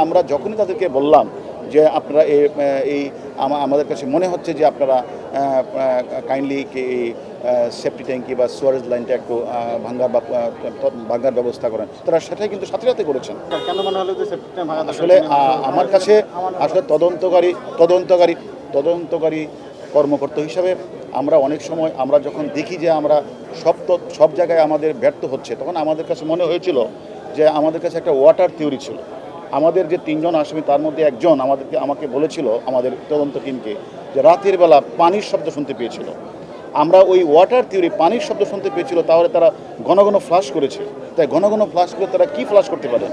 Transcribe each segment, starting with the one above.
আমরা যখনই তাদেরকে বললাম যে আপনারা এই আমাদের কাছে মনে হচ্ছে যে আপনারা কাইন্ডলি এই সেফটি ট্যাঙ্কি বা সুয়ারেজ লাইনটা একটু ভাঙার ব্যবস্থা করেন, তারা সেটাই কিন্তু সাথে সাথে করেছেন। কেন মনে হলো যে সেফটি ট্যাঙ্ক ভাঙা দরকার? আসলে আমার কাছে আসলে তদন্তকারী কর্মকর্তা হিসাবে আমরা অনেক সময় আমরা যখন দেখি যে আমরা সব জায়গায় আমাদের ব্যর্থ হচ্ছে, তখন আমাদের কাছে মনে হয়েছিল যে আমাদের কাছে একটা ওয়াটার থিওরি ছিল। আমাদের যে 3 জন আসামি তার মধ্যে একজন আমাকে বলেছিল, আমাদের তদন্ত টিমকে, যে রাতের বেলা পানির শব্দ শুনতে পেয়েছিল। আমরা ওই ওয়াটার থিওরি পানির শব্দ শুনতে পেয়েছিল, তাহলে তারা ঘন ঘন ফ্লাশ করেছে। তাই ঘন ঘন ফ্লাশ করে তারা কী ফ্লাশ করতে পারে,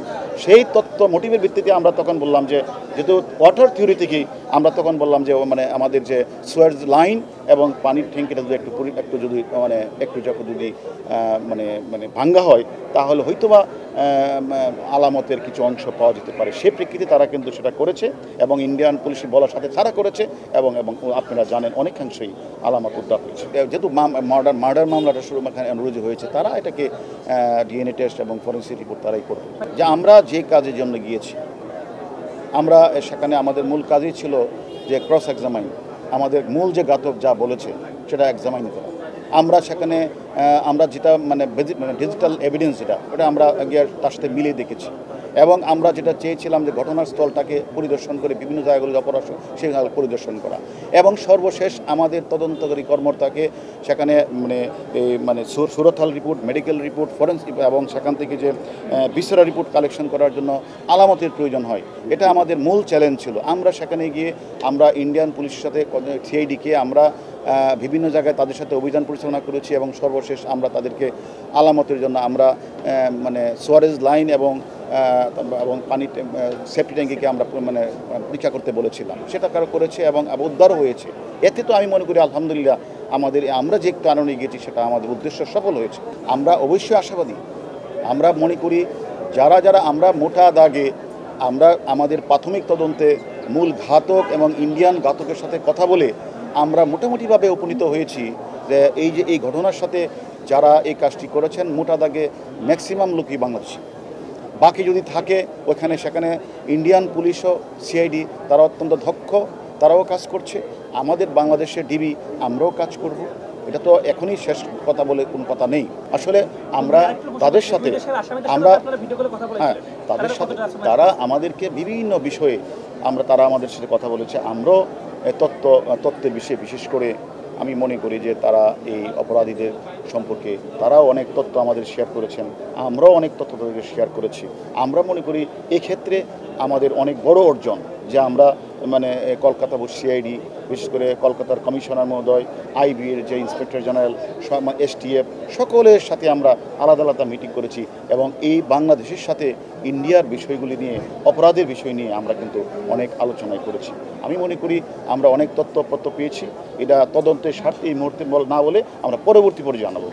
সেই তথ্য মোটিভের ভিত্তিতে আমরা তখন বললাম যে যেহেতু ওয়াটার থিওরি থেকেই আমরা তখন বললাম যে মানে আমাদের যে সুয়ারেজ লাইন এবং পানির ট্যাঙ্কিটা যদি একটু যদি যখন যদি মানে ভাঙ্গা হয়, তাহলে হয়তোবা আলামতের কিছু অংশ পাওয়া যেতে পারে। সেই প্রেক্ষিতে তারা কিন্তু সেটা করেছে এবং ইন্ডিয়ান পুলিশ বলার সাথে তারা করেছে এবং আপনারা জানেন অনেকাংশেই আলামত উদ্ধার হয়েছে। যেহেতু মার্ডার মামলাটা রুজু হয়েছে, তারা এটাকে ডিএনএ টেস্ট এবং ফরেন্সিক রিপোর্ট তারাই করবে। যে আমরা যে কাজের জন্য গিয়েছি, আমরা সেখানে আমাদের মূল কাজই ছিল যে ক্রস এক্সামাইন, আমাদের মূল যে ঘাতক যা বলেছে সেটা এক্সামাইন করা। আমরা সেখানে আমরা যেটা মানে ডিজিটাল এভিডেন্স ওটা আমরা গিয়ে তার সাথে মিলিয়ে দেখেছি এবং আমরা যেটা চেয়েছিলাম যে ঘটনার স্থলটাকে পরিদর্শন করে বিভিন্ন জায়গাগুলো অপরাধ সেগুলো পরিদর্শন করা এবং সর্বশেষ আমাদের তদন্তকারী কর্মকর্তাকে সেখানে সুরতহাল রিপোর্ট, মেডিকেল রিপোর্ট, ফরেন্সিক এবং সেখান থেকে যে ভিসেরা রিপোর্ট কালেকশন করার জন্য আলামতের প্রয়োজন হয়। এটা আমাদের মূল চ্যালেঞ্জ ছিল। আমরা সেখানে গিয়ে আমরা ইন্ডিয়ান পুলিশের সাথে সিআইডিকে আমরা বিভিন্ন জায়গায় তাদের সাথে অভিযান পরিচালনা করেছি এবং সর্বশেষ আমরা তাদেরকে আলামতের জন্য আমরা সুয়ারেজ লাইন এবং পানি সেফটি ট্যাঙ্কিকে আমরা পরীক্ষা করতে বলেছিলাম, সেটা করেছে এবং উদ্ধারও হয়েছে। এতে তো আমি মনে করি আলহামদুলিল্লাহ আমরা যে কারণে গিয়েছি সেটা আমাদের উদ্দেশ্য সফল হয়েছে। আমরা অবশ্যই আশাবাদী। আমরা মনে করি যারা আমরা মোটা দাগে আমরা আমাদের প্রাথমিক তদন্তে মূল ঘাতক এবং ইন্ডিয়ান ঘাতকের সাথে কথা বলে আমরা মোটামুটিভাবে উপনীত হয়েছি যে এই ঘটনার সাথে যারা এই কাজটি করেছেন মোটা দাগে ম্যাক্সিমাম লোকই বাংলাদেশি। বাকি যদি থাকে সেখানে ইন্ডিয়ান পুলিশ ও সিআইডি তারা অত্যন্ত দক্ষ, তারাও কাজ করছে। আমাদের বাংলাদেশের ডিবি আমরাও কাজ করব। এটা তো এখনই শেষ কথা বলে কোনো কথা নেই। আসলে আমরা তাদের সাথে তাদের সাথে তারা আমাদেরকে বিভিন্ন বিষয়ে তারা আমাদের সাথে কথা বলেছে। আমরাও তথ্যের বিষয়ে বিশেষ করে আমি মনে করি যে তারা এই অপরাধীদের সম্পর্কে তারাও অনেক তথ্য আমাদের শেয়ার করেছেন, আমরাও অনেক তথ্য তাদেরকে শেয়ার করেছি। আমরা মনে করি এক্ষেত্রে আমাদের অনেক বড় অর্জন যে আমরা কলকাতা সিআইডি, বিশেষ করে কলকাতার কমিশনার মহোদয়, আইবির যে ইন্সপেক্টর জেনারেল, এসটিএফ, সকলের সাথে আমরা আলাদা আলাদা মিটিং করেছি এবং এই বাংলাদেশের সাথে ইন্ডিয়ার বিষয়গুলি নিয়ে, অপরাধের বিষয় নিয়ে আমরা কিন্তু অনেক আলোচনায় করেছি। আমি মনে করি আমরা অনেক তথ্যপত্র পেয়েছি। এটা তদন্তের স্বার্থে এই মুহূর্তে না বলে আমরা পরবর্তী পর্যায়ে জানাবো।